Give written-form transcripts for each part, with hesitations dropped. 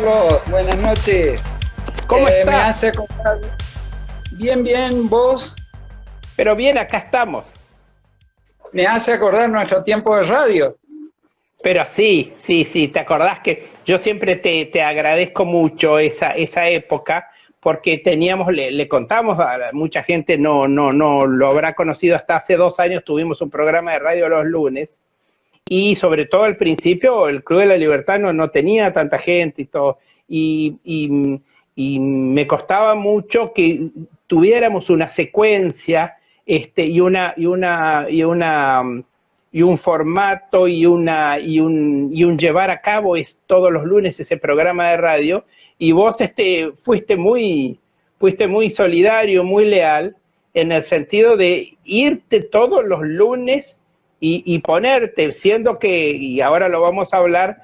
Carlos, buenas noches. ¿Cómo estás? Me hace acordar... Bien, bien, vos. Pero bien, acá estamos. Me hace acordar nuestro tiempo de radio. Pero sí, te acordás que yo siempre te agradezco mucho esa época, porque teníamos, le contamos a mucha gente, no lo habrá conocido hasta hace 2 años, tuvimos un programa de radio los lunes, y sobre todo al principio el Club de la Libertad no tenía tanta gente y todo, y me costaba mucho que tuviéramos una secuencia y un formato y un llevar a cabo es todos los lunes ese programa de radio, y vos fuiste muy solidario, muy leal, en el sentido de irte todos los lunes y ponerte, siendo que, y ahora lo vamos a hablar,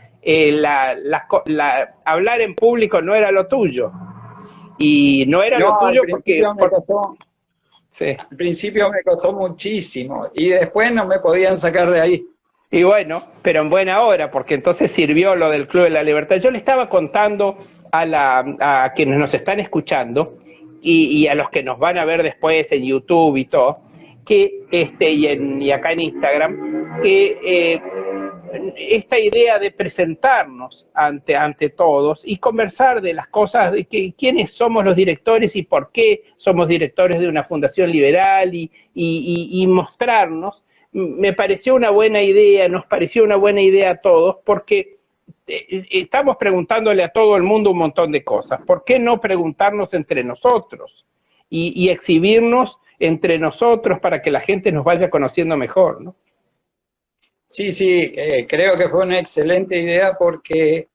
hablar en público no era lo tuyo. Y no era lo tuyo porque... Sí. Al principio me costó muchísimo y después no me podían sacar de ahí. Y bueno, pero en buena hora, porque entonces sirvió lo del Club de la Libertad. Yo le estaba contando a quienes nos están escuchando y a los que nos van a ver después en YouTube y todo, que y acá en Instagram, que esta idea de presentarnos ante todos y conversar de las cosas, de quiénes somos los directores y por qué somos directores de una fundación liberal y mostrarnos, me pareció una buena idea, nos pareció una buena idea a todos, porque estamos preguntándole a todo el mundo un montón de cosas. ¿Por qué no preguntarnos entre nosotros y exhibirnos entre nosotros para que la gente nos vaya conociendo mejor, ¿no? Sí, creo que fue una excelente idea porque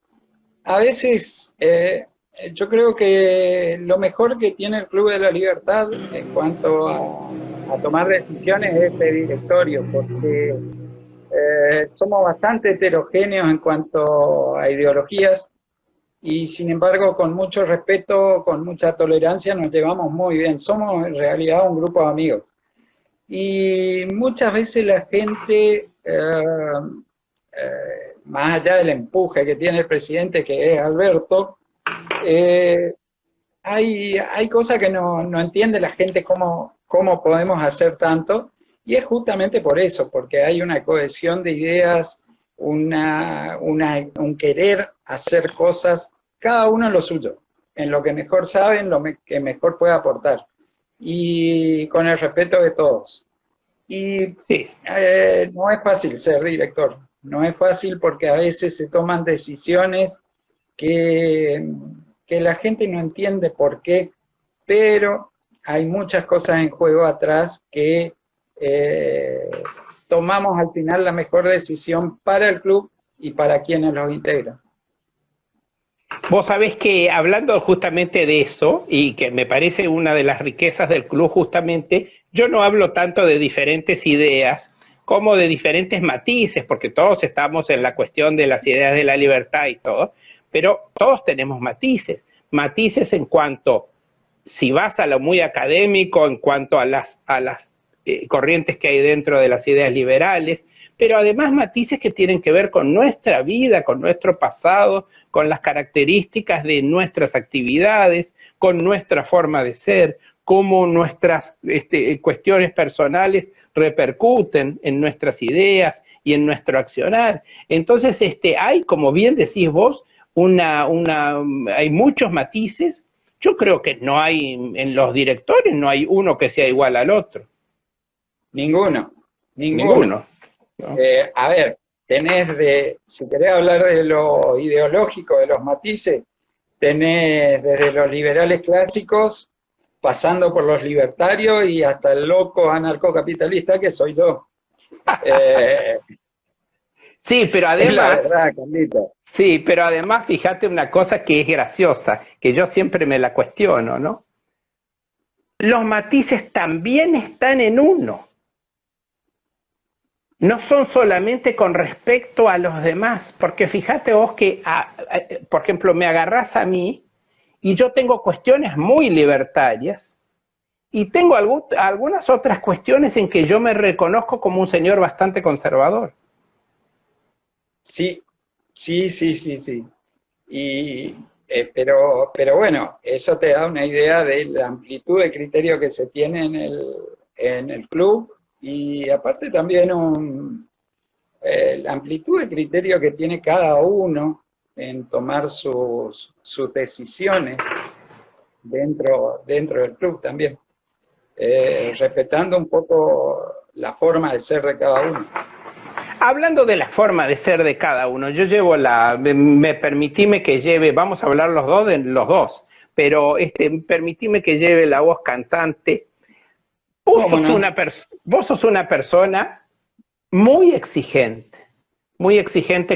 a veces yo creo que lo mejor que tiene el Club de la Libertad en cuanto a tomar decisiones es este directorio, porque somos bastante heterogéneos en cuanto a ideologías y sin embargo con mucho respeto, con mucha tolerancia nos llevamos muy bien. Somos en realidad un grupo de amigos. Y muchas veces la gente, más allá del empuje que tiene el presidente, que es Alberto, hay cosas que no entiende la gente cómo podemos hacer tanto, y es justamente por eso, porque hay una cohesión de ideas, un querer hacer cosas, cada uno en lo suyo, en lo que mejor sabe, en lo que mejor puede aportar, y con el respeto de todos. Y sí. No es fácil ser director, no es fácil porque a veces se toman decisiones que la gente no entiende por qué, pero hay muchas cosas en juego atrás que tomamos al final la mejor decisión para el club y para quienes los integran. Vos sabés que hablando justamente de eso, y que me parece una de las riquezas del club justamente, yo no hablo tanto de diferentes ideas como de diferentes matices, porque todos estamos en la cuestión de las ideas de la libertad y todo, pero todos tenemos matices en cuanto, si vas a lo muy académico, en cuanto a las corrientes que hay dentro de las ideas liberales, pero además matices que tienen que ver con nuestra vida, con nuestro pasado, con las características de nuestras actividades, con nuestra forma de ser, cómo nuestras cuestiones personales repercuten en nuestras ideas y en nuestro accionar. Entonces, hay, como bien decís vos, hay muchos matices. Yo creo que no hay, en los directores, no hay uno que sea igual al otro. Ninguno. ¿No? A ver, si querés hablar de lo ideológico, de los matices, tenés desde los liberales clásicos, pasando por los libertarios y hasta el loco anarcocapitalista que soy yo. Sí, pero además, es la verdad, Carlito. Sí, pero además fíjate una cosa que es graciosa, que yo siempre me la cuestiono, ¿no? Los matices también están en uno. No son solamente con respecto a los demás, porque fíjate vos que, por ejemplo, me agarrás a mí y yo tengo cuestiones muy libertarias y tengo algunas otras cuestiones en que yo me reconozco como un señor bastante conservador. Sí. Y Pero bueno, eso te da una idea de la amplitud de criterio que se tiene en el club y aparte también la amplitud de criterio que tiene cada uno en tomar sus decisiones dentro del club también, respetando un poco la forma de ser de cada uno. Hablando de la forma de ser de cada uno, yo llevo permitime que lleve, vamos a hablar los dos de los dos, pero permitime que lleve la voz cantante. Vos sos una persona muy exigente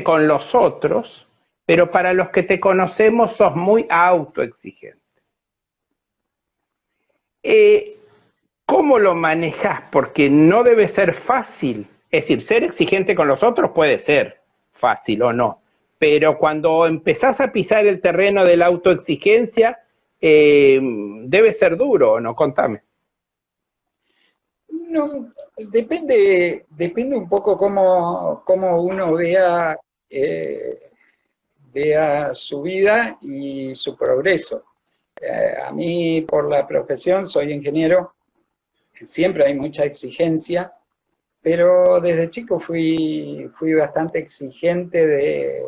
con los otros, pero para los que te conocemos sos muy autoexigente. ¿Cómo lo manejas? Porque no debe ser fácil. Es decir, ser exigente con los otros puede ser fácil o no, pero cuando empezás a pisar el terreno de la autoexigencia, debe ser duro, ¿no? Contame. No, depende un poco cómo uno vea su vida y su progreso. A mí, por la profesión, soy ingeniero, siempre hay mucha exigencia, pero desde chico fui bastante exigente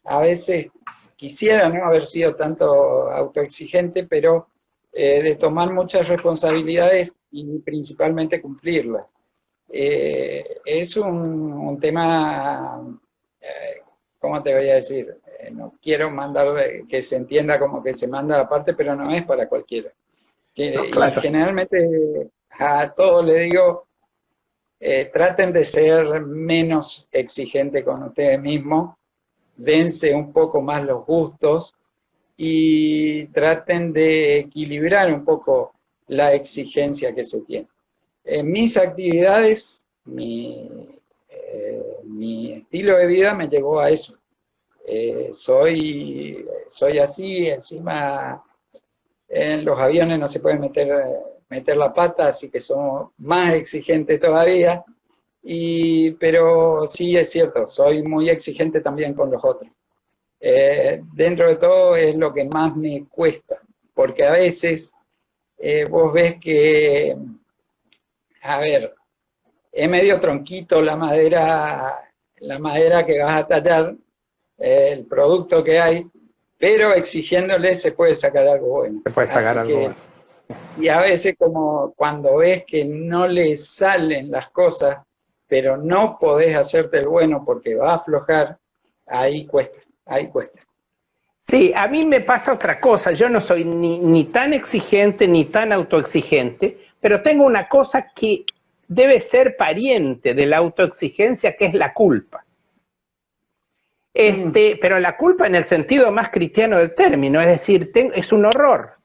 a veces quisiera no haber sido tanto autoexigente, pero de tomar muchas responsabilidades y principalmente cumplirlas. Es un tema, ¿cómo te voy a decir? No quiero mandar que se entienda como que se manda aparte, pero no es para cualquiera. No, claro. Y generalmente a todos le digo, traten de ser menos exigentes con ustedes mismos, dense un poco más los gustos y traten de equilibrar un poco la exigencia que se tiene. En mis actividades, mi estilo de vida me llevó a eso. Soy así, encima en los aviones no se puede meter la pata, así que somos más exigentes todavía, pero sí es cierto, soy muy exigente también con los otros. Dentro de todo es lo que más me cuesta, porque a veces vos ves que, a ver, es medio tronquito la madera que vas a tallar, el producto que hay, pero exigiéndole se puede sacar algo bueno. Se puede sacar algo bueno. Y a veces como cuando ves que no le salen las cosas, pero no podés hacerte el bueno porque va a aflojar, ahí cuesta. Sí, a mí me pasa otra cosa, yo no soy ni tan exigente ni tan autoexigente, pero tengo una cosa que debe ser pariente de la autoexigencia, que es la culpa. Pero la culpa en el sentido más cristiano del término, es decir, es un horror.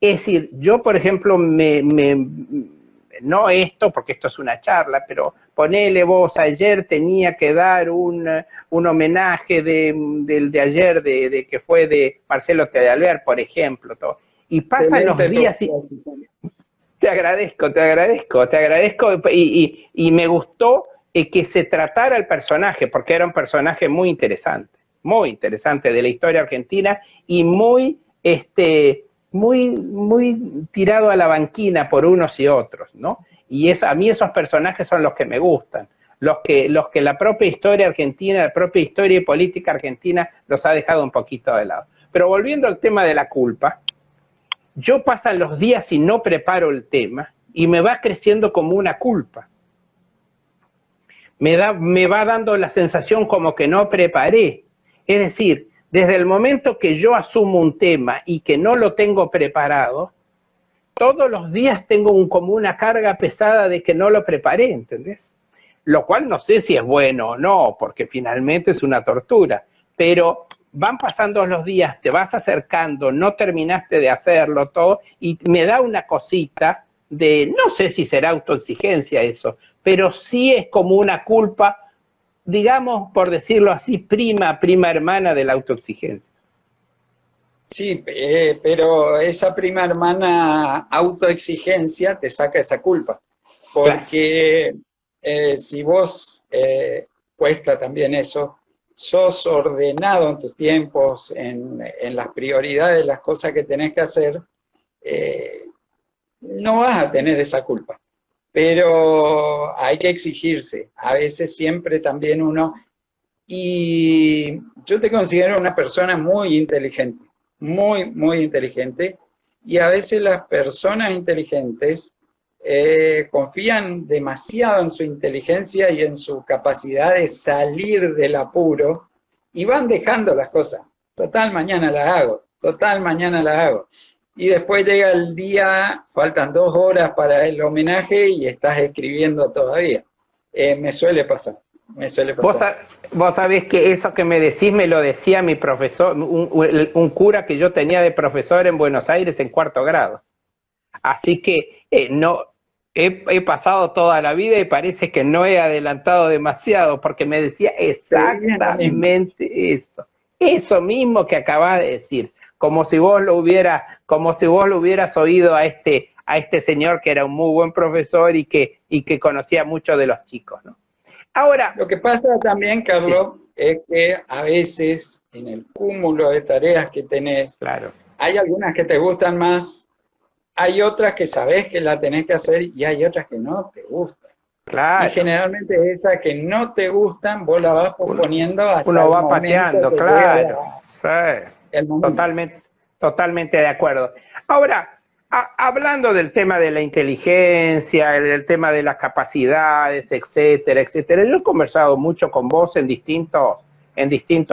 Es decir, yo, por ejemplo, no esto, porque esto es una charla, pero ponele vos, ayer tenía que dar un homenaje de ayer, de que fue de Marcelo Tedealver, por ejemplo, todo. Y pasan los días y... Te agradezco, y me gustó que se tratara el personaje, porque era un personaje muy interesante de la historia argentina y muy tirado a la banquina por unos y otros, ¿no? Y a mí esos personajes son los que me gustan, los que la propia historia argentina, la propia historia y política argentina los ha dejado un poquito de lado. Pero volviendo al tema de la culpa, yo pasan los días y no preparo el tema y me va creciendo como una culpa. Me va dando la sensación como que no preparé. Es decir, desde el momento que yo asumo un tema y que no lo tengo preparado, todos los días tengo como una carga pesada de que no lo preparé, ¿entendés? Lo cual no sé si es bueno o no, porque finalmente es una tortura, pero van pasando los días, te vas acercando, no terminaste de hacerlo todo, y me da una cosita de, no sé si será autoexigencia eso, pero sí es como una culpa, digamos, por decirlo así, prima hermana de la autoexigencia. Sí, pero esa prima hermana autoexigencia te saca esa culpa, porque si vos, cuesta también eso, sos ordenado en tus tiempos, en las prioridades, las cosas que tenés que hacer, no vas a tener esa culpa. Pero hay que exigirse. A veces siempre también uno... Y yo te considero una persona muy inteligente, muy, muy inteligente. Y a veces las personas inteligentes confían demasiado en su inteligencia y en su capacidad de salir del apuro y van dejando las cosas. Total, mañana las hago. Total, mañana las hago. Y después llega el día, faltan 2 horas para el homenaje y estás escribiendo todavía. Me suele pasar, me suele pasar. Vos sabés que eso que me decís me lo decía mi profesor, un cura que yo tenía de profesor en Buenos Aires en 4º grado. Así que no he pasado toda la vida y parece que no he adelantado demasiado, porque me decía exactamente eso mismo que acabas de decir, como si vos lo hubieras oído a este señor que era un muy buen profesor y que conocía mucho de los chicos, ¿no? Ahora, lo que pasa también, Carlos, sí, es que a veces en el cúmulo de tareas que tenés, claro, hay algunas que te gustan más, hay otras que sabés que la tenés que hacer y hay otras que no te gustan. Claro. Y generalmente esas que no te gustan, vos la vas posponiendo hasta uno va el pateando, claro. Sí. Totalmente de acuerdo. Ahora, hablando del tema de la inteligencia, del tema de las capacidades, etcétera, etcétera, yo he conversado mucho con vos en distintos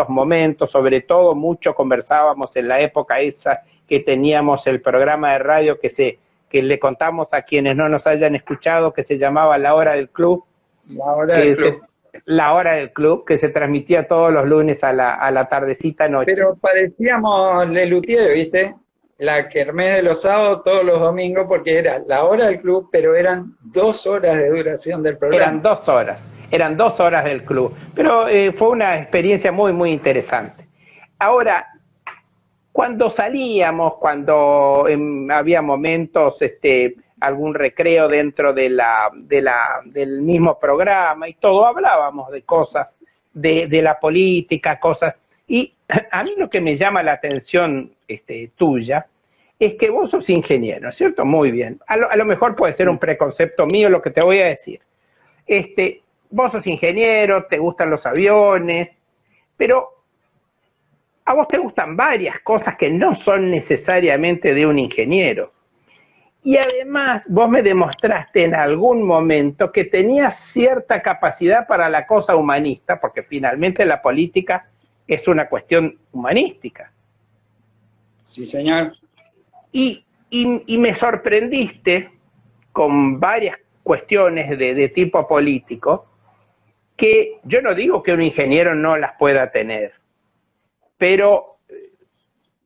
momentos, sobre todo mucho conversábamos en la época esa que teníamos el programa de radio que le contamos a quienes no nos hayan escuchado, que se llamaba La Hora del Club. La Hora del Club, que se transmitía todos los lunes a la tardecita noche. Pero parecíamos Lelutier, ¿viste? La kermés de los sábados todos los domingos, porque era la hora del club, pero eran 2 horas de duración del programa. Eran 2 horas del club, pero fue una experiencia muy, muy interesante. Ahora, cuando salíamos, cuando había momentos, algún recreo dentro del mismo programa y todo, hablábamos de cosas, de la política, cosas. Y a mí lo que me llama la atención tuya es que vos sos ingeniero, ¿no es cierto? Muy bien. A lo mejor puede ser un preconcepto mío lo que te voy a decir. Vos sos ingeniero, te gustan los aviones, pero a vos te gustan varias cosas que no son necesariamente de un ingeniero. Y además vos me demostraste en algún momento que tenías cierta capacidad para la cosa humanista, porque finalmente la política es una cuestión humanística. Sí, señor. Y me sorprendiste con varias cuestiones de tipo político, que yo no digo que un ingeniero no las pueda tener, pero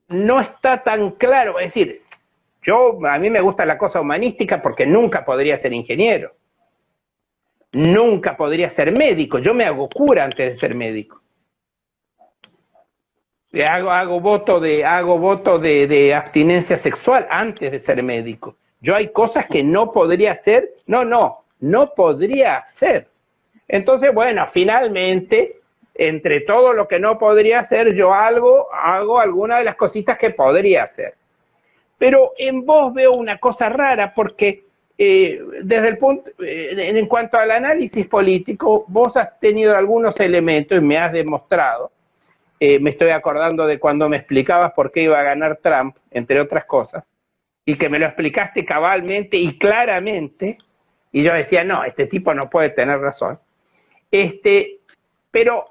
no está tan claro. Es decir, a mí me gusta la cosa humanística porque nunca podría ser ingeniero, nunca podría ser médico. Yo me hago cura antes de ser médico. Hago voto de abstinencia sexual antes de ser médico. Yo hay cosas que no podría hacer, no podría hacer. Entonces, bueno, finalmente, entre todo lo que no podría hacer, yo hago algunas de las cositas que podría hacer. Pero en vos veo una cosa rara, porque desde el punto, en cuanto al análisis político, vos has tenido algunos elementos y me has demostrado. Me estoy acordando de cuando me explicabas por qué iba a ganar Trump, entre otras cosas, y que me lo explicaste cabalmente y claramente, y yo decía, no, este tipo no puede tener razón. Pero,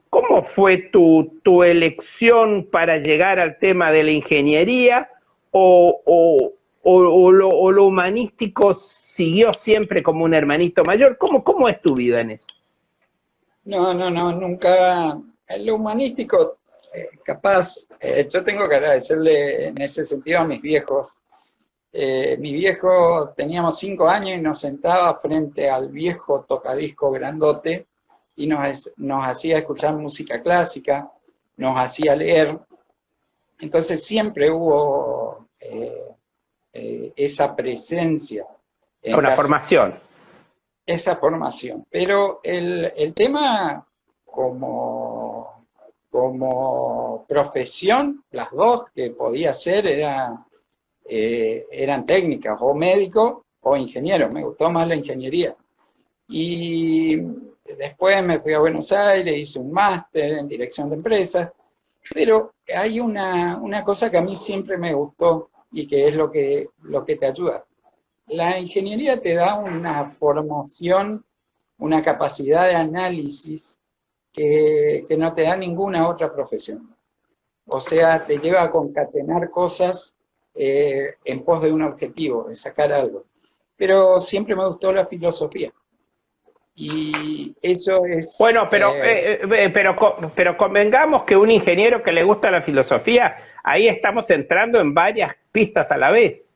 ¿cómo fue tu elección para llegar al tema de la ingeniería, o lo humanístico siguió siempre como un hermanito mayor? ¿Cómo es tu vida en eso? No, nunca. Lo humanístico, capaz, yo tengo que agradecerle en ese sentido a mis viejos. Mi viejo, teníamos 5 años y nos sentaba frente al viejo tocadisco grandote y nos hacía escuchar música clásica, nos hacía leer. Entonces siempre hubo esa presencia. Una formación. Esa formación. Pero el tema como como profesión, las dos que podía hacer eran técnicas, o médico o ingeniero. Me gustó más la ingeniería. Y después me fui a Buenos Aires, hice un máster en dirección de empresas, pero hay una cosa que a mí siempre me gustó y que es lo que te ayuda. La ingeniería te da una formación, una capacidad de análisis que no te da ninguna otra profesión. O sea, te lleva a concatenar cosas en pos de un objetivo, de sacar algo. Pero siempre me gustó la filosofía. Y eso es... Bueno, pero convengamos que un ingeniero que le gusta la filosofía, ahí estamos entrando en varias pistas a la vez.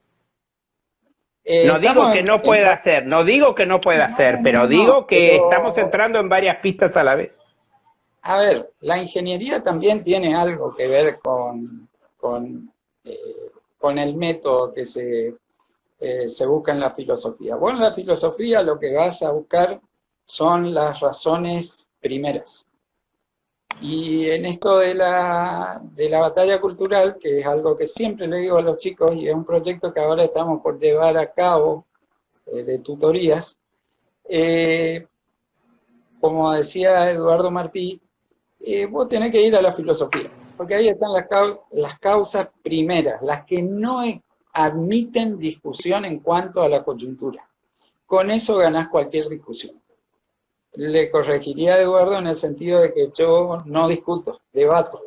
No digo que no pueda hacer, no digo que no pueda hacer, pero digo que estamos entrando en varias pistas a la vez. A ver, la ingeniería también tiene algo que ver con el método que se busca en la filosofía. Bueno, en la filosofía lo que vas a buscar son las razones primeras. Y en esto de la batalla cultural, que es algo que siempre le digo a los chicos, y es un proyecto que ahora estamos por llevar a cabo de tutorías, como decía Eduardo Martí, vos tenés que ir a la filosofía, porque ahí están las causas primeras, las que no admiten discusión en cuanto a la coyuntura. Con eso ganás cualquier discusión. Le corregiría a Eduardo en el sentido de que yo no discuto, debato,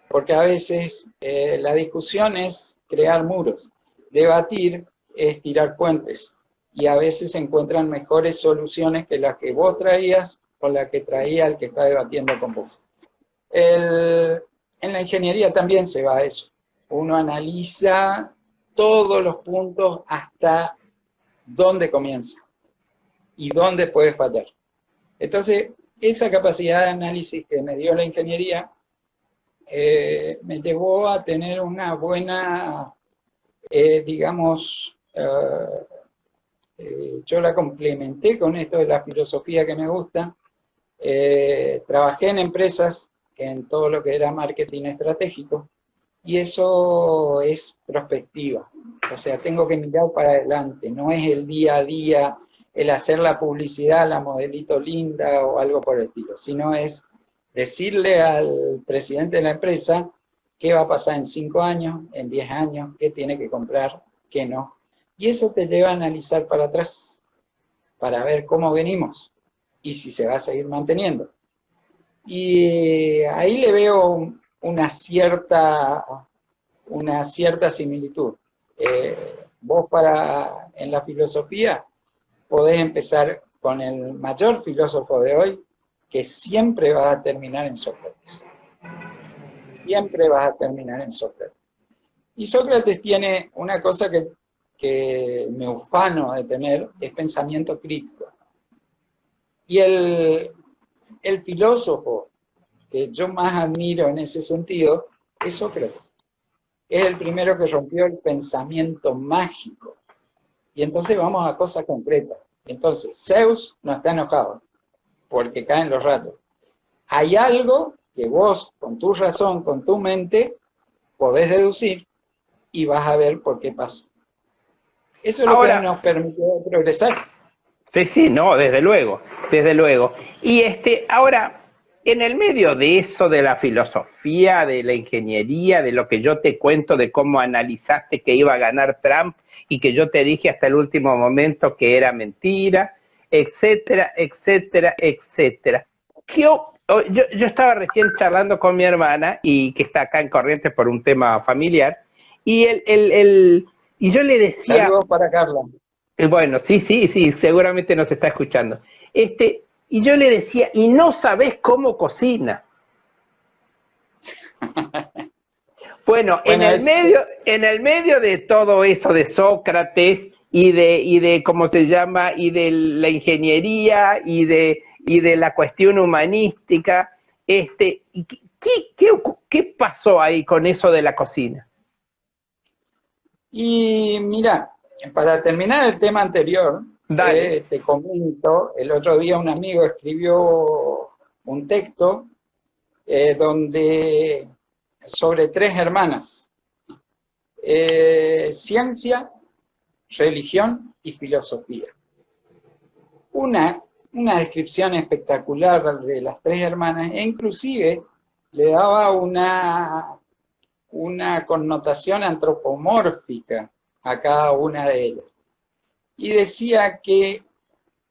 porque a veces la discusión es crear muros, debatir es tirar puentes, y a veces se encuentran mejores soluciones que las que vos traías o las que traía el que está debatiendo con vos. En la ingeniería también se va a eso. Uno analiza todos los puntos hasta dónde comienza y dónde puede fallar. Entonces, esa capacidad de análisis que me dio la ingeniería me llevó a tener una buena, yo la complementé con esto de la filosofía que me gusta. Trabajé en empresas en todo lo que era marketing estratégico, y eso es prospectiva. O sea, tengo que mirar para adelante, no es el día a día, el hacer la publicidad, la modelito linda o algo por el estilo, sino es decirle al presidente de la empresa qué va a pasar en 5 años, en 10 años, qué tiene que comprar, qué no. Y eso te lleva a analizar para atrás, para ver cómo venimos y si se va a seguir manteniendo. Y ahí le veo una cierta similitud. Vos en la filosofía podés empezar con el mayor filósofo de hoy, que siempre vas a terminar en Sócrates. Siempre vas a terminar en Sócrates. Y Sócrates tiene una cosa que me ufano de tener, es pensamiento crítico. Y el filósofo que yo más admiro en ese sentido es Sócrates. Es el primero que rompió el pensamiento mágico. Y entonces vamos a cosas concretas. Entonces, Zeus no está enojado porque caen los ratos. Hay algo que vos, con tu razón, con tu mente, podés deducir y vas a ver por qué pasa. Eso es lo que nos permitió progresar. Sí, no, desde luego, desde luego. Y ahora, en el medio de eso, de la filosofía, de la ingeniería, de lo que yo te cuento, de cómo analizaste que iba a ganar Trump y que yo te dije hasta el último momento que era mentira, etcétera, etcétera, etcétera. Yo estaba recién charlando con mi hermana, y que está acá en Corrientes por un tema familiar, y yo le decía... Saludos para Carla. Bueno, sí, seguramente nos está escuchando. Y yo le decía, y no sabés cómo cocina. Bueno, en el medio de todo eso de Sócrates y de cómo se llama, y de la ingeniería y de la cuestión humanística, ¿qué pasó ahí con eso de la cocina? Y mira, para terminar el tema anterior, te comento, el otro día un amigo escribió un texto donde sobre 3 hermanas, ciencia, religión y filosofía. Una descripción espectacular de las 3 hermanas, e inclusive le daba una connotación antropomórfica a cada una de ellas. Y decía que,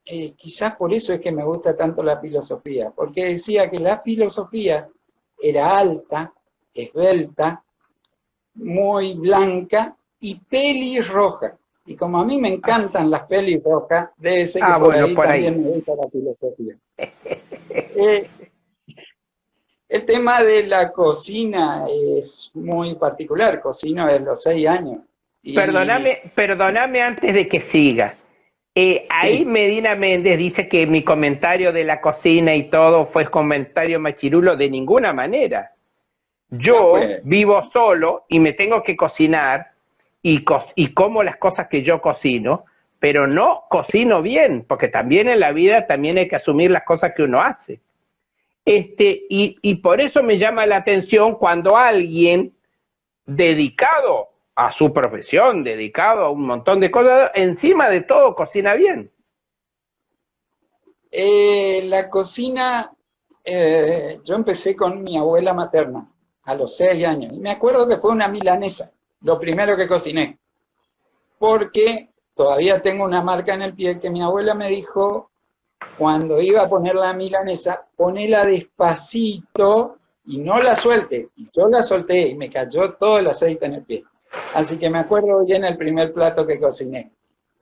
quizás por eso es que me gusta tanto la filosofía, porque decía que la filosofía era alta, esbelta, muy blanca y pelirroja. Y como a mí me encantan las pelirrojas, debe ser que por ahí también me gusta la filosofía. El tema de la cocina es muy particular, cocino desde los 6 años. Y... Perdóname antes de que siga. Ahí sí. Medina Méndez dice que mi comentario de la cocina y todo fue comentario machirulo. De ninguna manera. Yo vivo solo y me tengo que cocinar y como las cosas que yo cocino, pero no cocino bien, porque también en la vida también hay que asumir las cosas que uno hace. Y por eso me llama la atención cuando alguien dedicado a su profesión, dedicado a un montón de cosas, encima de todo cocina bien. La cocina, yo empecé con mi abuela materna a los 6 años. Y me acuerdo que fue una milanesa, lo primero que cociné. Porque todavía tengo una marca en el pie que mi abuela me dijo, cuando iba a poner la milanesa, ponela despacito y no la suelte. Y yo la solté y me cayó todo el aceite en el pie. Así que me acuerdo bien el primer plato que cociné.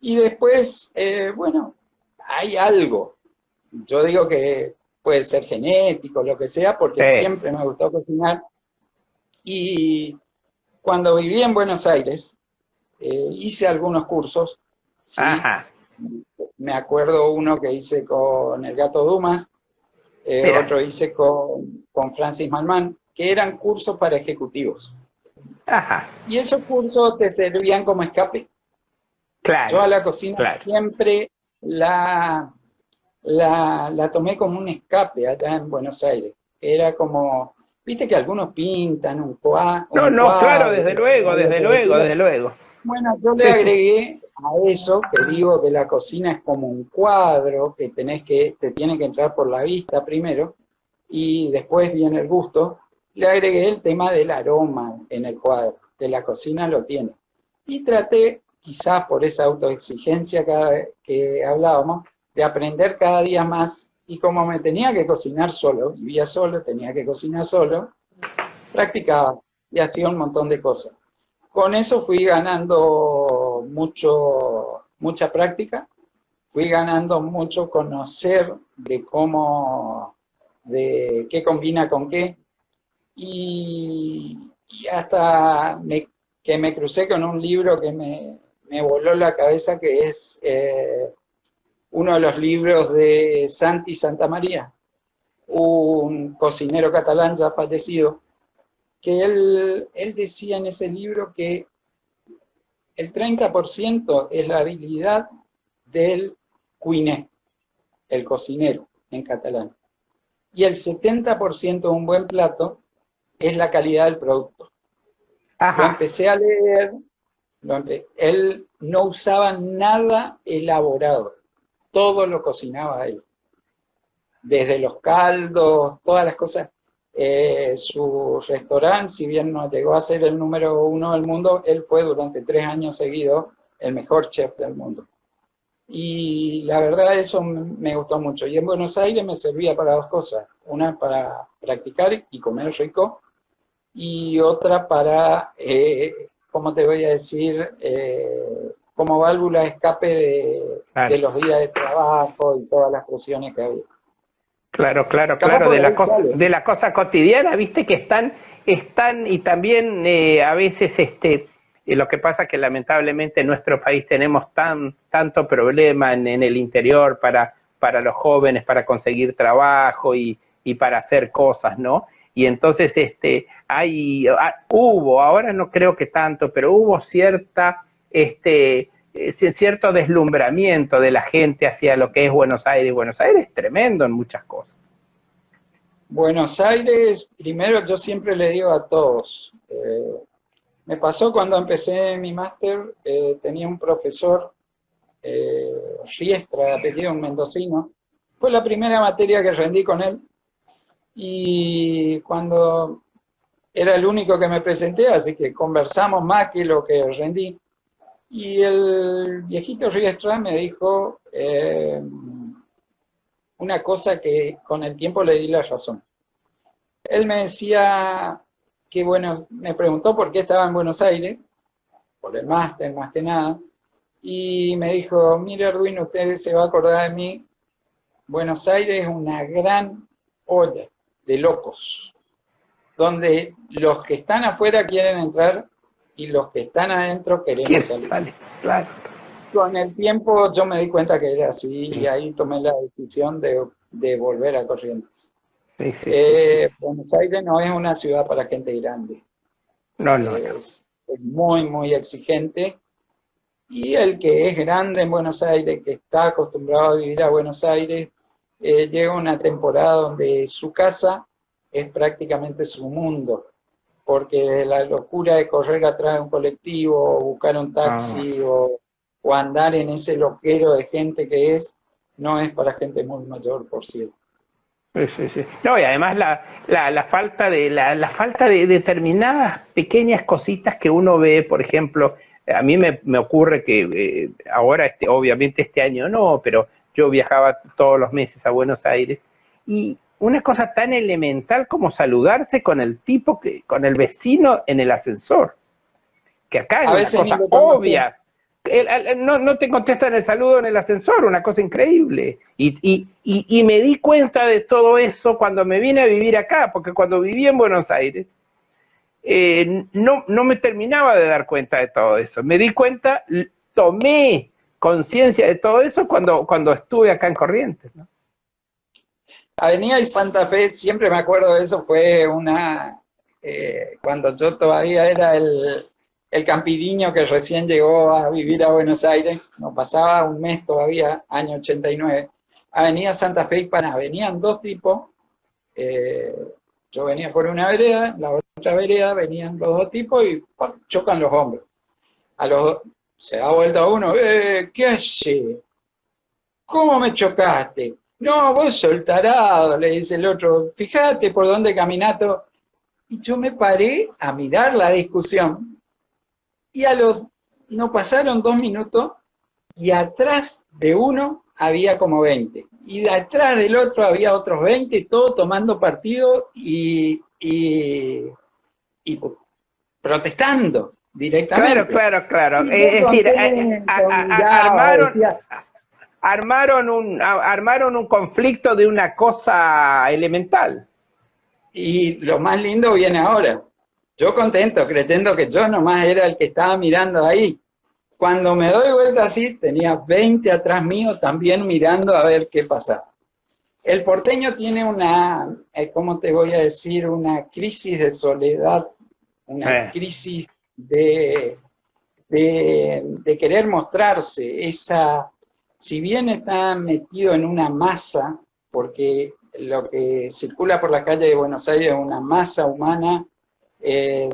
Y después, bueno, hay algo. Yo digo que puede ser genético, lo que sea, porque siempre me gustó cocinar. Y cuando viví en Buenos Aires, hice algunos cursos. ¿sí? Ajá. Me acuerdo uno que hice con el Gato Dumas, otro hice con Francis Malman, que eran cursos para ejecutivos. Ajá. Y esos cursos te servían como escape. Claro. Yo a la cocina siempre la tomé como un escape allá en Buenos Aires. Era como, viste que algunos pintan un cuadro. No, claro, desde luego. Bueno, yo le agregué a eso, que digo que la cocina es como un cuadro, que te tiene que entrar por la vista primero, y después viene el gusto. Le agregué el tema del aroma en el cuadro, que la cocina lo tiene. Y traté, quizás por esa autoexigencia que hablábamos, de aprender cada día más. Y como me tenía que cocinar solo, vivía solo, tenía que cocinar solo, practicaba y hacía un montón de cosas. Con eso fui ganando mucha práctica, fui ganando mucho conocer de qué combina con qué, y hasta que me crucé con un libro que me voló la cabeza, que es uno de los libros de Santi Santamaría, un cocinero catalán ya fallecido, que él decía en ese libro que el 30% es la habilidad del cuiner, el cocinero en catalán, y el 70% de un buen plato es la calidad del producto. Ajá. Lo empecé a leer, donde él no usaba nada elaborado, todo lo cocinaba él, desde los caldos, todas las cosas. Su restaurante, si bien no llegó a ser el número 1 del mundo, él fue durante 3 años seguidos el mejor chef del mundo. Y la verdad eso me gustó mucho. Y en Buenos Aires me servía para 2 cosas. Una para practicar y comer rico, y otra para, ¿cómo te voy a decir? Como válvula de escape de los días de trabajo y todas las presiones que había. Claro, de la cosa cotidiana, viste que están y también a veces lo que pasa es que lamentablemente en nuestro país tenemos tanto problema en el interior para los jóvenes, para conseguir trabajo y para hacer cosas, ¿no? Y entonces hubo, ahora no creo que tanto, pero hubo cierto deslumbramiento de la gente hacia lo que es Buenos Aires. Buenos Aires es tremendo en muchas cosas. Buenos Aires, primero yo siempre le digo a todos, me pasó cuando empecé mi máster, tenía un profesor, Riestra, de apellido un mendocino, fue la primera materia que rendí con él, y cuando era el único que me presenté, así que conversamos más que lo que rendí, y el viejito Riestra me dijo una cosa que con el tiempo le di la razón. Él me decía que, bueno, me preguntó por qué estaba en Buenos Aires, por el máster más que nada, y me dijo, mire Arduino, usted se va a acordar de mí, Buenos Aires es una gran olla de locos, donde los que están afuera quieren entrar y los que están adentro queremos salir. Claro. Con el tiempo yo me di cuenta que era así y ahí tomé la decisión de volver a Corrientes. Sí. Buenos Aires no es una ciudad para gente grande. No. Es muy, muy exigente. Y el que es grande en Buenos Aires, que está acostumbrado a vivir a Buenos Aires, llega una temporada donde su casa es prácticamente su mundo. Porque la locura de correr atrás de un colectivo, o buscar un taxi, o andar en ese loquero de gente que no es para gente muy mayor, por cierto. Sí. No, y además la falta de determinadas pequeñas cositas que uno ve, por ejemplo, a mí me ocurre que ahora, obviamente este año no, pero yo viajaba todos los meses a Buenos Aires, y una cosa tan elemental como saludarse con el con el vecino en el ascensor, que acá es una cosa obvia. No te contestan el saludo en el ascensor, una cosa increíble. Y me di cuenta de todo eso cuando me vine a vivir acá, porque cuando viví en Buenos Aires, no me terminaba de dar cuenta de todo eso. Me di cuenta, tomé conciencia de todo eso cuando estuve acá en Corrientes, ¿no? Avenida y Santa Fe, siempre me acuerdo de eso, fue cuando yo todavía era el campiriño que recién llegó a vivir a Buenos Aires, no pasaba un mes todavía, año 89, Avenida Santa Fe y Paraná, venían dos tipos, yo venía por una vereda, la otra vereda venían los dos tipos y ¡pum!, chocan los hombros. Se da vuelta uno, ¿qué hace? ¿Cómo me chocaste? No, vos sos tarado, le dice el otro, fíjate por dónde caminato. Y yo me paré a mirar la discusión, y no pasaron 2 minutos, y atrás de uno había como 20, y de atrás del otro había otros 20, todos tomando partido y protestando directamente. Claro. Es decir, armaron un conflicto de una cosa elemental. Y lo más lindo viene ahora. Yo contento, creyendo que yo nomás era el que estaba mirando ahí. Cuando me doy vuelta así, tenía 20 atrás mío también mirando a ver qué pasaba. El porteño tiene ¿cómo te voy a decir? Una crisis de soledad, una crisis de querer mostrarse. Si bien está metido en una masa, porque lo que circula por la calle de Buenos Aires es una masa humana,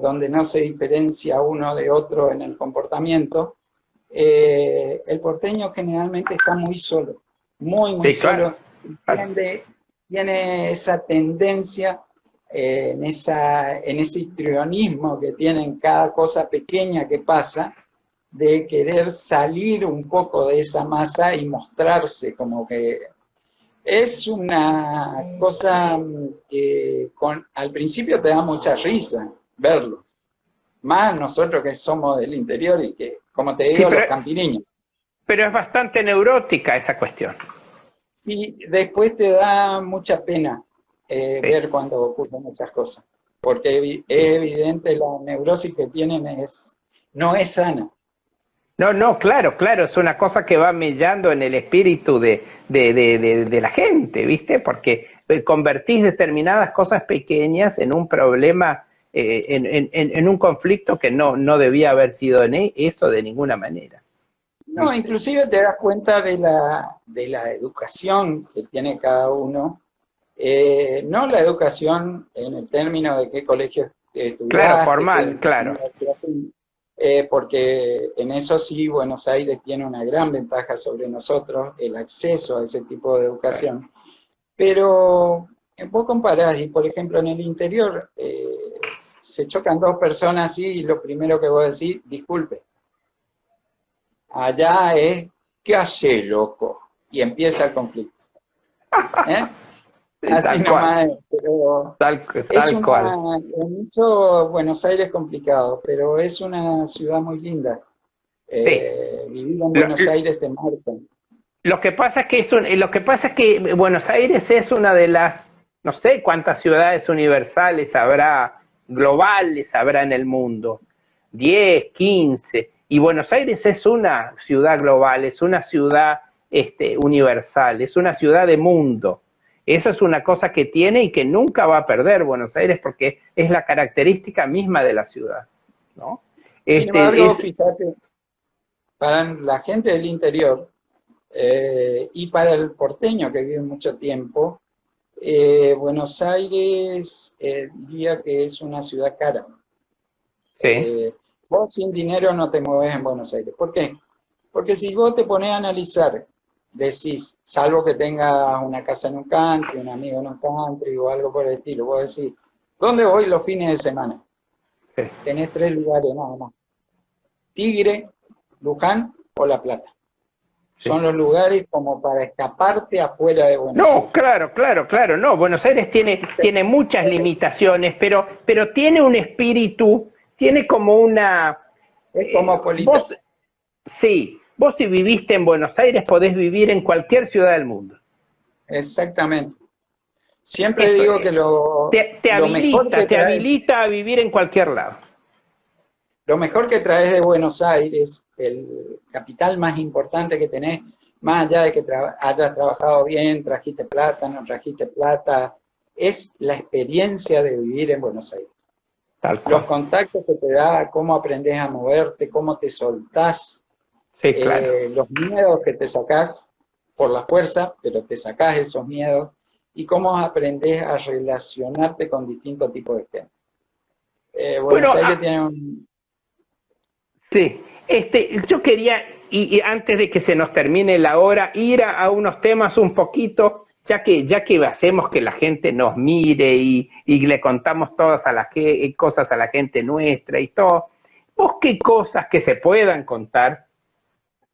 donde no se diferencia uno de otro en el comportamiento, el porteño generalmente está muy solo, muy solo. Tiene esa tendencia, en ese histrionismo que tiene en cada cosa pequeña que pasa, de querer salir un poco de esa masa y mostrarse, como que es una cosa que al principio te da mucha risa verlo, más nosotros que somos del interior y que, como te digo, los campiriños. Pero es bastante neurótica esa cuestión. Sí, después te da mucha pena ver cuando ocurren esas cosas, porque es evidente la neurosis que tienen no es sana. No, claro, es una cosa que va mellando en el espíritu de la gente, ¿viste? Porque convertís determinadas cosas pequeñas en un problema, en un conflicto que no debía haber sido eso de ninguna manera. No, inclusive te das cuenta de la educación que tiene cada uno, No la educación en el término de qué colegio Claro, estudiaste, qué formal, claro. universidad, porque en eso sí Buenos Aires tiene una gran ventaja sobre nosotros, el acceso a ese tipo de Claro. educación. Pero vos comparás, y por ejemplo en el interior se chocan dos personas así y lo primero que vos decís, disculpe, allá es, ¿qué hace, loco? Y empieza el conflicto. ¿Eh? Sí, Así tal cual, nomás es, pero es tal cual. en mucho Buenos Aires complicado, pero es una ciudad muy linda. Sí. Vivir en Lo, Buenos Aires te marca. lo que pasa es que lo que pasa es que Buenos Aires es una de las, no sé cuántas ciudades universales habrá, globales habrá en el mundo, 10, 15, y Buenos Aires es una ciudad global, es una ciudad universal, es una ciudad de mundo. Esa es una cosa que tiene y que nunca va a perder Buenos Aires porque es la característica misma de la ciudad, ¿no? Sin embargo, Es, fíjate, para la gente del interior y para el porteño que vive mucho tiempo, Buenos Aires diría que es una ciudad cara. sí, Eh, Vos sin dinero no te mueves en Buenos Aires. ¿Por qué? Porque si vos te pones a analizar, decís, salvo que tengas una casa en un country, un amigo en un country o algo por el estilo, vos decís, ¿dónde voy los fines de semana? sí. Tenés tres lugares nada más. Tigre, Luján o La Plata. Sí. Son los lugares como para escaparte afuera de Buenos No, Aires. claro, claro, claro, no. Buenos Aires tiene muchas limitaciones, pero tiene un espíritu, tiene como una... Es cosmopolita. vos, sí, vos si viviste en Buenos Aires podés vivir en cualquier ciudad del mundo. Exactamente. Siempre Eso digo que lo mejor que te trae habilita a vivir en cualquier lado. Lo mejor que traes de Buenos Aires, el capital más importante que tenés, más allá de que hayas trabajado bien, trajiste plata, no trajiste plata, es la experiencia de vivir en Buenos Aires. Tal Los cual. contactos que te da, cómo aprendes a moverte, cómo te soltás, Sí, claro. los miedos que te sacás por la fuerza, pero te sacás esos miedos, y cómo aprendes a relacionarte con distintos tipos de gente. Bueno, Buenos Aires tiene un... sí, yo quería, y antes de que se nos termine la hora, ir a unos temas un poquito, ya que hacemos que la gente nos mire y le contamos todas cosas a la gente nuestra y todo. ¿Vos qué cosas que se puedan contar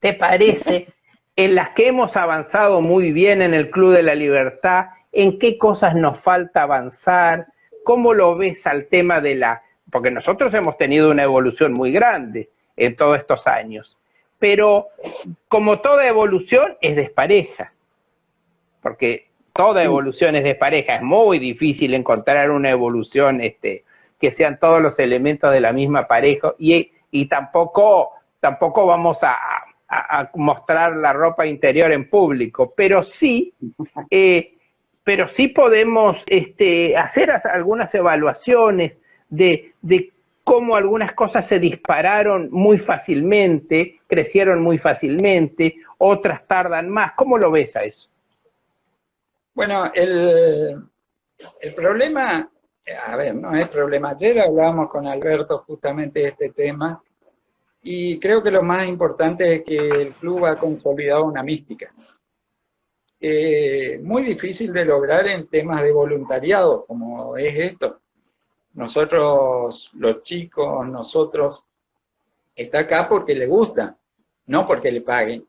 te parece en las que hemos avanzado muy bien en el Club de la Libertad? ¿En qué cosas nos falta avanzar? ¿Cómo lo ves al tema de la... Porque nosotros hemos tenido una evolución muy grande en todos estos años, pero como toda evolución es despareja, porque toda evolución es despareja, es muy difícil encontrar una evolución que sean todos los elementos de la misma pareja y tampoco vamos a mostrar la ropa interior en público, eh, pero sí podemos hacer algunas evaluaciones de cómo algunas cosas se dispararon muy fácilmente, crecieron muy fácilmente, otras tardan más. ¿Cómo lo ves a eso? Bueno, el problema, a ver, no es problema. Ayer hablábamos con Alberto justamente de este tema y creo que lo más importante es que el club ha consolidado una mística. Muy difícil de lograr en temas de voluntariado, como es esto. Nosotros, los chicos, nosotros, está acá porque le gusta, no porque le paguen.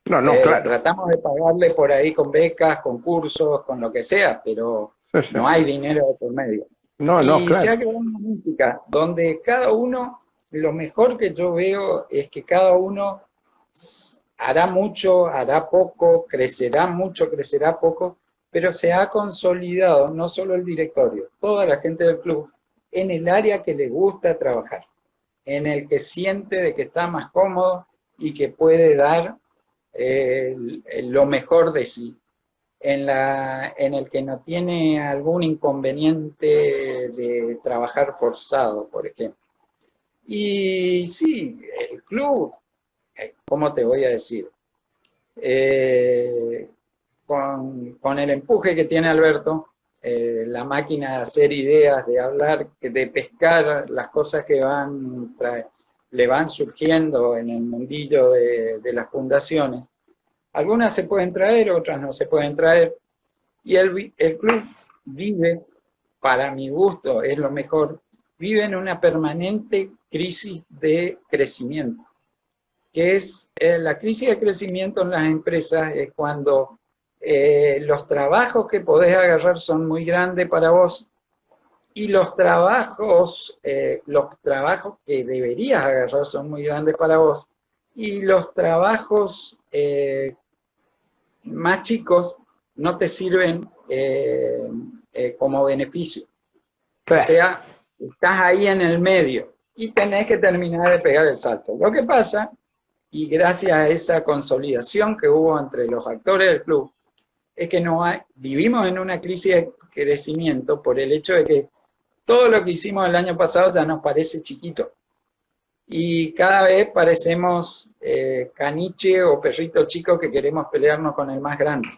No, no, claro. Tratamos de pagarle por ahí con becas, con cursos, con lo que sea, pero Sí, sí. no hay dinero de por medio. No, no, Y se claro. ha creado una mística donde cada uno, lo mejor que yo veo es que cada uno hará mucho, hará poco, crecerá mucho, crecerá poco, pero se ha consolidado no solo el directorio, toda la gente del club, en el área que le gusta trabajar, en el que siente de que está más cómodo y que puede dar lo mejor de sí, en el que no tiene algún inconveniente de trabajar forzado, por ejemplo. Y sí, el club, ¿cómo te voy a decir? con el empuje que tiene Alberto, la máquina de hacer ideas, de hablar, de pescar las cosas que le van surgiendo en el mundillo de las fundaciones. Algunas se pueden traer, otras no se pueden traer. Y el club vive, para mi gusto, es lo mejor, vive en una permanente crisis de crecimiento, que es la crisis de crecimiento en las empresas, es cuando los trabajos que podés agarrar son muy grandes para vos y los trabajos que deberías agarrar son muy grandes para vos y los trabajos más chicos no te sirven como beneficio. Claro. O sea, estás ahí en el medio y tenés que terminar de pegar el salto. Lo que pasa, y gracias a esa consolidación que hubo entre los actores del club, es que vivimos en una crisis de crecimiento por el hecho de que todo lo que hicimos el año pasado ya nos parece chiquito. Y cada vez parecemos caniche o perrito chico que queremos pelearnos con el más grande.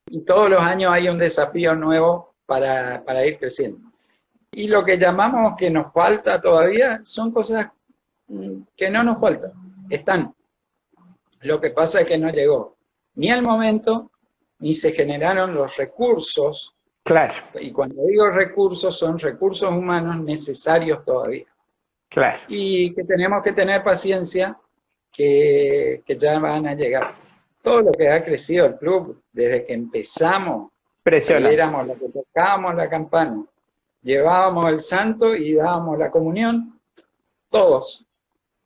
Y todos los años hay un desafío nuevo para ir creciendo. Y lo que llamamos que nos falta todavía son cosas que no nos faltan, están. Lo que pasa es que no llegó ni al momento, ni se generaron los recursos. Claro. Y cuando digo recursos, son recursos humanos necesarios todavía. Claro. Y que tenemos que tener paciencia, que ya van a llegar. Todo lo que ha crecido el club, desde que empezamos, éramos los que tocábamos la campana, llevábamos el santo y dábamos la comunión, todos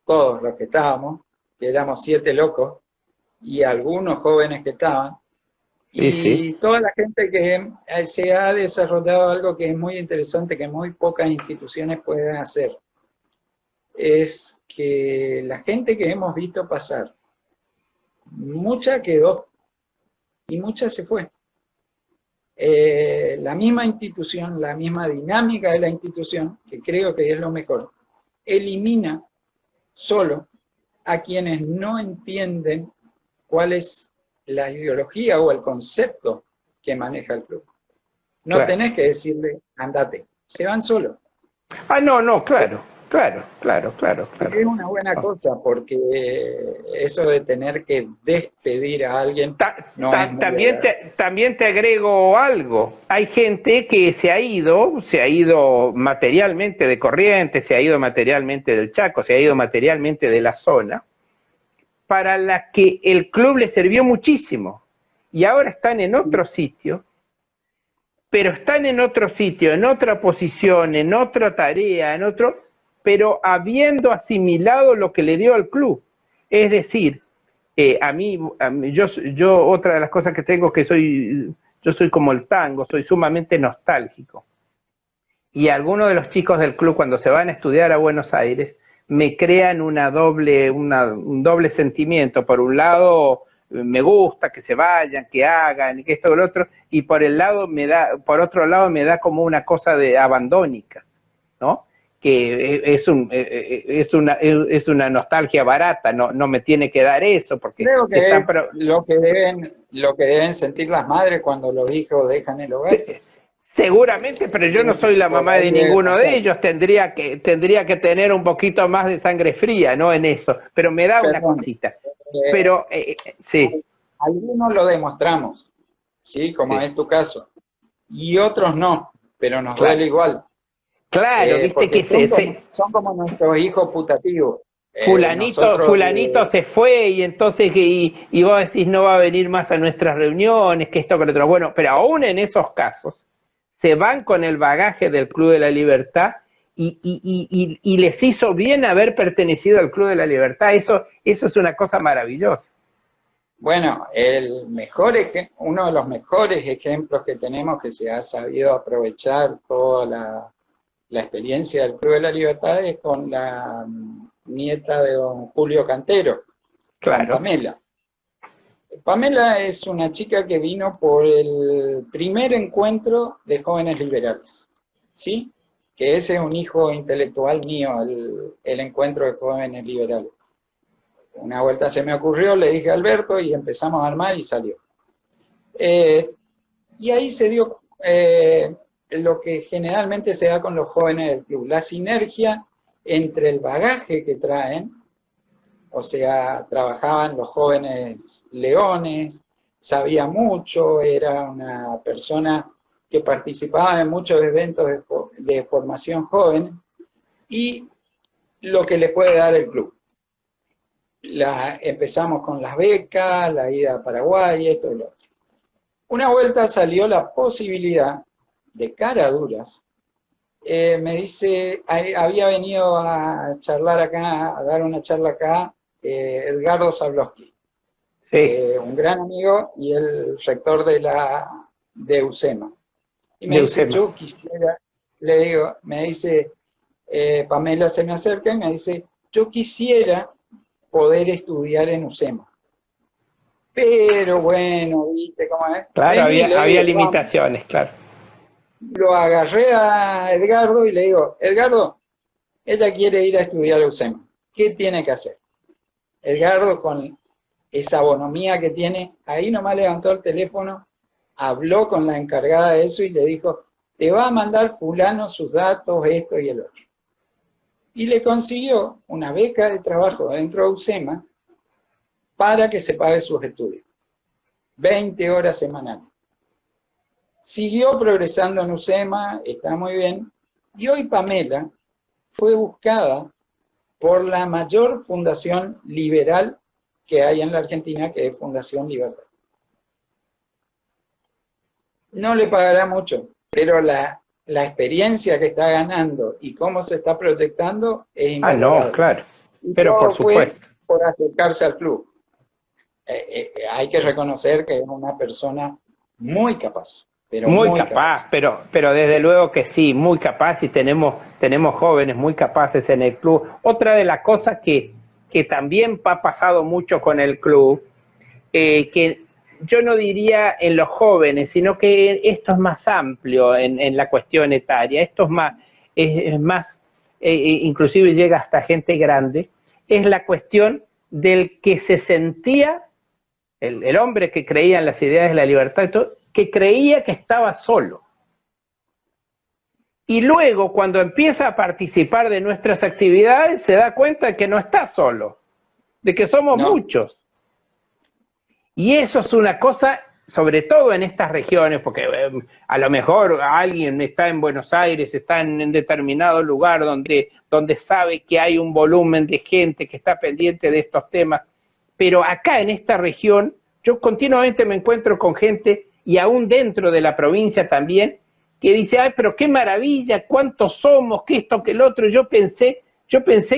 los que estábamos, que éramos 7 locos, y algunos jóvenes que estaban, y toda la gente que se ha desarrollado algo que es muy interesante, que muy pocas instituciones pueden hacer, es que la gente que hemos visto pasar, mucha quedó y mucha se fue. La misma institución, la misma dinámica de la institución, que creo que es lo mejor, elimina solo a quienes no entienden cuál es la ideología o el concepto que maneja el club. No tenés que decirle, andate, se van solos. Claro. Es una buena cosa, porque eso de tener que despedir a alguien también te agrego algo. Hay gente que se ha ido materialmente de Corrientes, se ha ido materialmente del Chaco, se ha ido materialmente de la zona, para la que el club le sirvió muchísimo. Y ahora están en otro sitio, pero están en otro sitio, en otra posición, en otra tarea, pero habiendo asimilado lo que le dio al club. Es decir, yo otra de las cosas que tengo es que yo soy como el tango, soy sumamente nostálgico. Y algunos de los chicos del club, cuando se van a estudiar a Buenos Aires, me crean un doble sentimiento. Por un lado, me gusta que se vayan, que hagan, que esto o lo otro, y por otro lado me da como una cosa de abandónica, ¿no? Que es una nostalgia barata, no me tiene que dar eso, porque creo que es lo que deben sentir las madres cuando los hijos dejan el hogar. Seguramente, pero yo no soy la mamá de ninguno de ellos, tendría que tener un poquito más de sangre fría, ¿no? En eso, pero me da una cosita. Pero, sí. Algunos lo demostramos, ¿sí? Como es tu caso, y otros no, pero nos duele igual. Claro, viste que son como nuestros hijos putativos. Fulanito se fue y entonces y vos decís no va a venir más a nuestras reuniones, que esto, que lo otro. Bueno, pero aún en esos casos se van con el bagaje del Club de la Libertad y les hizo bien haber pertenecido al Club de la Libertad. Eso es una cosa maravillosa. Bueno, uno de los mejores ejemplos que tenemos, que se ha sabido aprovechar toda la experiencia del Club de la Libertad, es con la nieta de don Julio Cantero, claro. Pamela. Pamela es una chica que vino por el primer encuentro de jóvenes liberales, ¿sí? Que ese es un hijo intelectual mío, el encuentro de jóvenes liberales. Una vuelta se me ocurrió, le dije a Alberto y empezamos a armar y salió. Y ahí se dio lo que generalmente se da con los jóvenes del club, la sinergia entre el bagaje que traen, o sea, trabajaban los jóvenes leones, sabía mucho, era una persona que participaba en muchos eventos de formación joven, y lo que le puede dar el club. Empezamos con las becas, la ida a Paraguay, esto y lo otro. Una vuelta salió la posibilidad, de cara a duras, me dice, había venido a charlar acá, a dar una charla acá, Edgardo Zablowski, Sí, un gran amigo y el rector de UCEMA. Y me dice, Leucema. yo quisiera, le digo, me dice, Pamela se me acerca y me dice, yo quisiera poder estudiar en UCEMA. Pero bueno, viste cómo es. Claro, Vení, le había digo, vamos. limitaciones, claro. Lo agarré a Edgardo y le digo, Edgardo, ella quiere ir a estudiar a UCEMA. ¿Qué tiene que hacer? Edgardo, con esa bonomía que tiene, ahí nomás levantó el teléfono, habló con la encargada de eso y le dijo, te va a mandar fulano sus datos, esto y el otro. Y le consiguió una beca de trabajo dentro de UCEMA para que se pague sus estudios. 20 horas semanales. Siguió progresando en UCEMA, está muy bien, y hoy Pamela fue buscada por la mayor fundación liberal que hay en la Argentina, que es Fundación Libertad. No le pagará mucho, pero la experiencia que está ganando y cómo se está proyectando es Ah, no, invalorable. claro, Y pero por todo fue supuesto. por acercarse al club. Hay que reconocer que es una persona muy capaz, pero Muy muy capaz. capaz, pero desde luego que sí, muy capaz y tenemos jóvenes muy capaces en el club. Otra de las cosas que también ha pasado mucho con el club, que yo no diría en los jóvenes, sino que esto es más amplio en la cuestión etaria, esto es más inclusive llega hasta gente grande, es la cuestión del que se sentía el hombre que creía en las ideas de la libertad y todo, que creía que estaba solo. Y luego, cuando empieza a participar de nuestras actividades, se da cuenta de que no está solo, de que somos No, muchos. Y eso es una cosa, sobre todo en estas regiones, porque a lo mejor alguien está en Buenos Aires, está en determinado lugar donde sabe que hay un volumen de gente que está pendiente de estos temas, pero acá en esta región yo continuamente me encuentro con gente, y aún dentro de la provincia también, que dice, ay, pero qué maravilla, cuántos somos, que esto, que el otro. Yo pensé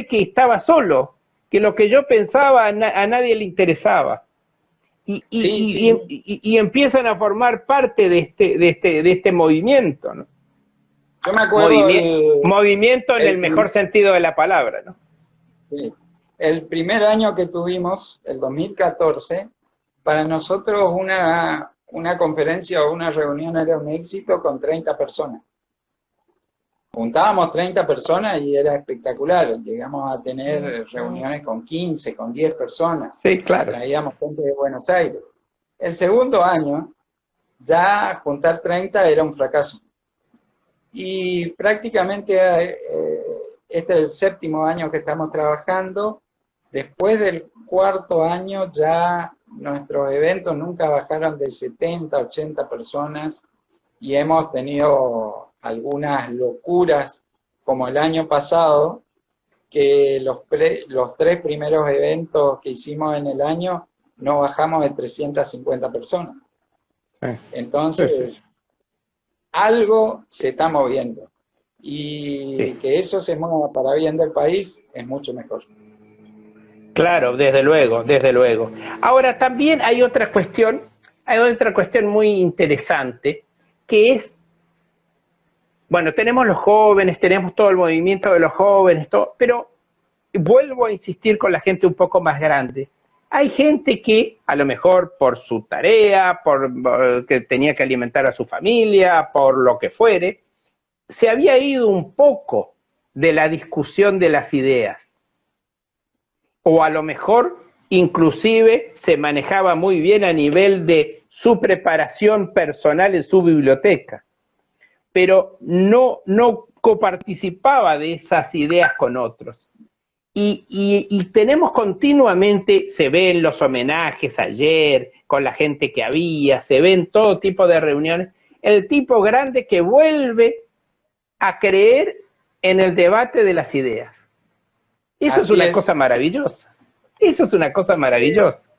que estaba solo, que lo que yo pensaba a nadie le interesaba. sí, sí. Y empiezan a formar parte de este movimiento, ¿no? Yo me acuerdo Movimiento en el el, mejor sentido de la palabra, ¿no? sí, el primer año que tuvimos, el 2014, para nosotros una conferencia o una reunión era un éxito con 30 personas. Juntábamos 30 personas y era espectacular. Llegamos a tener reuniones con 15, con 10 personas. Sí, claro. Traíamos gente de Buenos Aires. El segundo año, ya juntar 30 era un fracaso. Y prácticamente este es el séptimo año que estamos trabajando. Después del cuarto año ya nuestros eventos nunca bajaron de 70, 80 personas y hemos tenido algunas locuras, como el año pasado, que los 3 primeros eventos que hicimos en el año no bajamos de 350 personas. Sí. Entonces, Sí, sí. algo se está moviendo. Y Sí. que eso se mueva para bien del país es mucho mejor. Claro, desde luego, desde luego. Ahora, también hay otra cuestión muy interesante, que es, bueno, tenemos los jóvenes, tenemos todo el movimiento de los jóvenes, todo, pero vuelvo a insistir con la gente un poco más grande. Hay gente que, a lo mejor por su tarea, por que tenía que alimentar a su familia, por lo que fuere, se había ido un poco de la discusión de las ideas. O a lo mejor inclusive se manejaba muy bien a nivel de su preparación personal en su biblioteca, pero no coparticipaba de esas ideas con otros. Y tenemos continuamente, se ve en los homenajes ayer, con la gente que había, se ve en todo tipo de reuniones, el tipo grande que vuelve a creer en el debate de las ideas. Eso es una cosa maravillosa. Eso es una cosa maravillosa.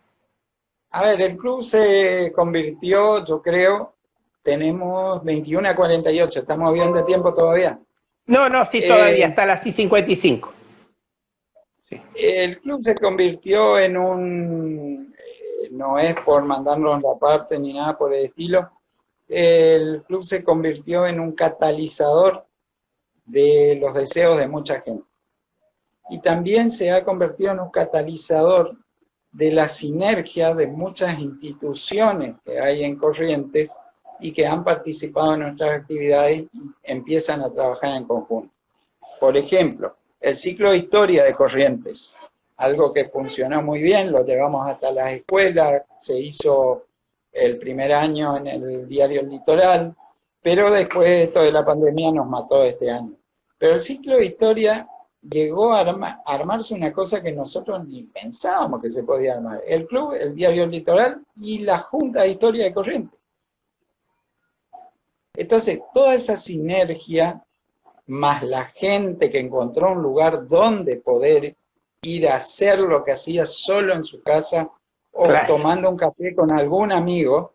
A ver, el club se convirtió, yo creo, tenemos 21 a 48, estamos bien de tiempo todavía. No, sí, todavía, hasta las 55. Sí. El club se convirtió en un, no es por mandarnos la parte ni nada por el estilo, el club se convirtió en un catalizador de los deseos de mucha gente. Y también se ha convertido en un catalizador de la sinergia de muchas instituciones que hay en Corrientes y que han participado en nuestras actividades y empiezan a trabajar en conjunto. Por ejemplo, el ciclo de historia de Corrientes, algo que funcionó muy bien, lo llevamos hasta las escuelas, se hizo el primer año en el diario El Litoral, pero después esto de la pandemia nos mató este año. Pero el ciclo de historia llegó a armarse una cosa que nosotros ni pensábamos que se podía armar. El club, el diario El Litoral y la Junta de Historia de Corrientes. Entonces, toda esa sinergia, más la gente que encontró un lugar donde poder ir a hacer lo que hacía solo en su casa o tomando un café con algún amigo,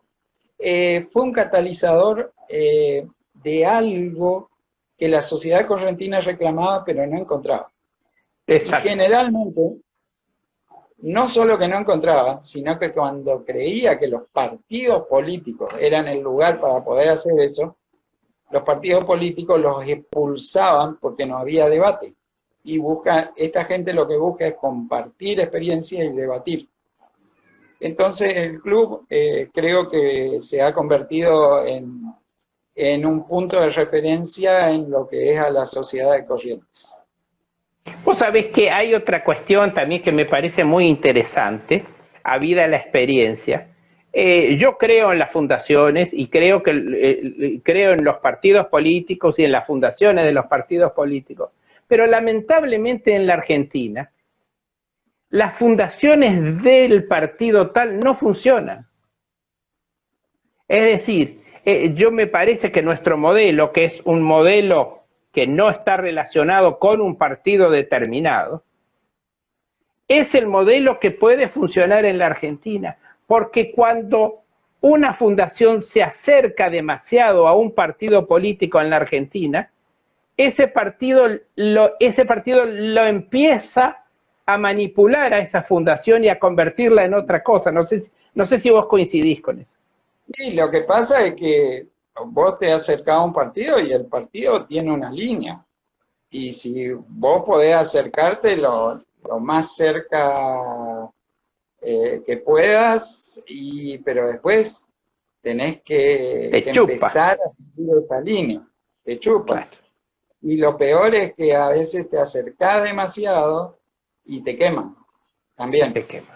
fue un catalizador de algo que la sociedad correntina reclamaba pero no encontraba. Exacto. Y generalmente, no solo que no encontraba, sino que cuando creía que los partidos políticos eran el lugar para poder hacer eso, los partidos políticos los expulsaban porque no había debate. Y esta gente lo que busca es compartir experiencias y debatir. Entonces el club creo que se ha convertido en un punto de referencia en lo que es a la sociedad de Corrientes. Vos sabés que hay otra cuestión también que me parece muy interesante, habida la experiencia. Yo creo en las fundaciones y creo en los partidos políticos y en las fundaciones de los partidos políticos, pero lamentablemente en la Argentina las fundaciones del partido tal no funcionan. Es decir, yo me parece que nuestro modelo, que es un modelo que no está relacionado con un partido determinado, es el modelo que puede funcionar en la Argentina, porque cuando una fundación se acerca demasiado a un partido político en la Argentina, ese partido lo empieza a manipular a esa fundación y a convertirla en otra cosa. No sé si vos coincidís con eso. Sí, lo que pasa es que vos te acercás a un partido y el partido tiene una línea. Y si vos podés acercarte lo más cerca que puedas, pero después tenés que empezar a seguir esa línea. Te chupa. Claro. Y lo peor es que a veces te acercás demasiado y te queman. También. Te queman.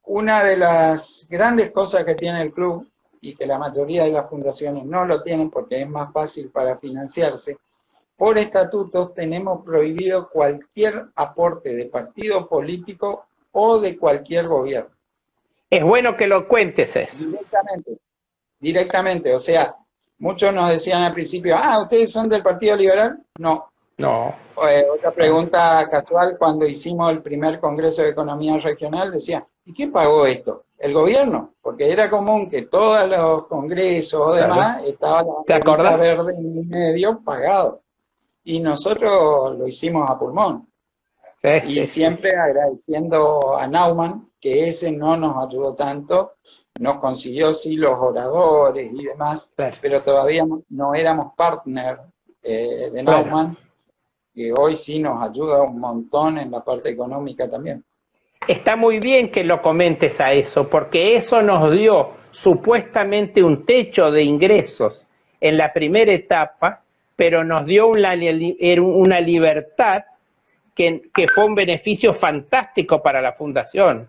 Una de las grandes cosas que tiene el club, y que la mayoría de las fundaciones no lo tienen porque es más fácil para financiarse, por estatutos tenemos prohibido cualquier aporte de partido político o de cualquier gobierno. Es bueno que lo cuentes eso. Directamente. O sea, muchos nos decían al principio, ¿ustedes son del Partido Liberal? No. Otra pregunta casual, cuando hicimos el primer Congreso de Economía Regional, decía, ¿y quién pagó esto? ¿El gobierno? Porque era común que todos los congresos o demás estaban la verde en medio pagado. Y nosotros lo hicimos a pulmón. Y siempre agradeciendo a Naumann, que ese no nos ayudó tanto, nos consiguió sí los oradores y demás, pero todavía no éramos partner de Naumann, que hoy sí nos ayuda un montón en la parte económica también. Está muy bien que lo comentes a eso, porque eso nos dio supuestamente un techo de ingresos en la primera etapa, pero nos dio una libertad que fue un beneficio fantástico para la fundación.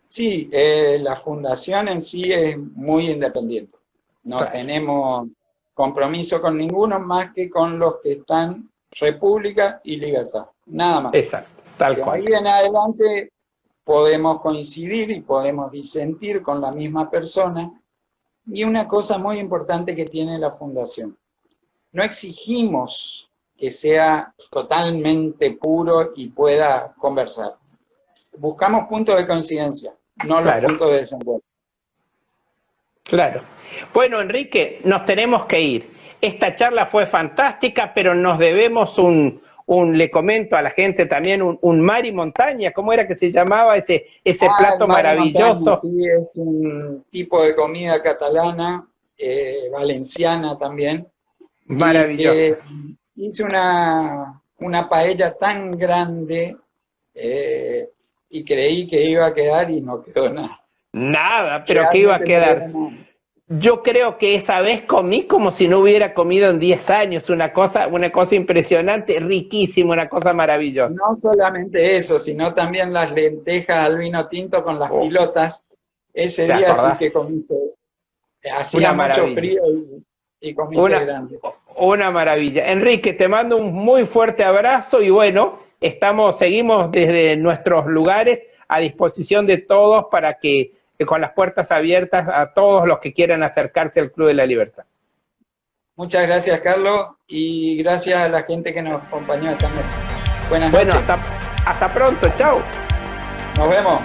Sí, la fundación en sí es muy independiente. No Claro. tenemos compromiso con ninguno más que con los que están República y Libertad. Nada más. Exacto, tal De cual. ahí en adelante podemos coincidir y podemos disentir con la misma persona. Y una cosa muy importante que tiene la fundación, no exigimos que sea totalmente puro y pueda conversar. Buscamos puntos de coincidencia, no los Claro, puntos de desencuentro. claro. Bueno, Enrique, nos tenemos que ir. Esta charla fue fantástica, pero nos debemos le comento a la gente también, un mar y montaña. ¿Cómo era que se llamaba ese plato El mar y montaña, maravilloso? sí, es un tipo de comida catalana, valenciana también, y Maravilloso. que hice una paella tan grande y creí que iba a quedar y no quedó nada. Nada, pero ¿qué iba a Realmente no quedó quedar? nada. Yo creo que esa vez comí como si no hubiera comido en 10 años, una cosa impresionante, riquísima, una cosa maravillosa. No solamente eso, sino también las lentejas al vino tinto con las Oh, pilotas. Ese ¿te día sí acordás? que comiste. Hacía Una mucho maravilla. frío y comiste Una, grande. una maravilla. Enrique, te mando un muy fuerte abrazo y bueno, seguimos desde nuestros lugares a disposición de todos para que con las puertas abiertas a todos los que quieran acercarse al Club de la Libertad. Muchas gracias, Carlos, y gracias a la gente que nos acompañó esta noche. Buenas Bueno, noches. hasta pronto, chao. Nos vemos.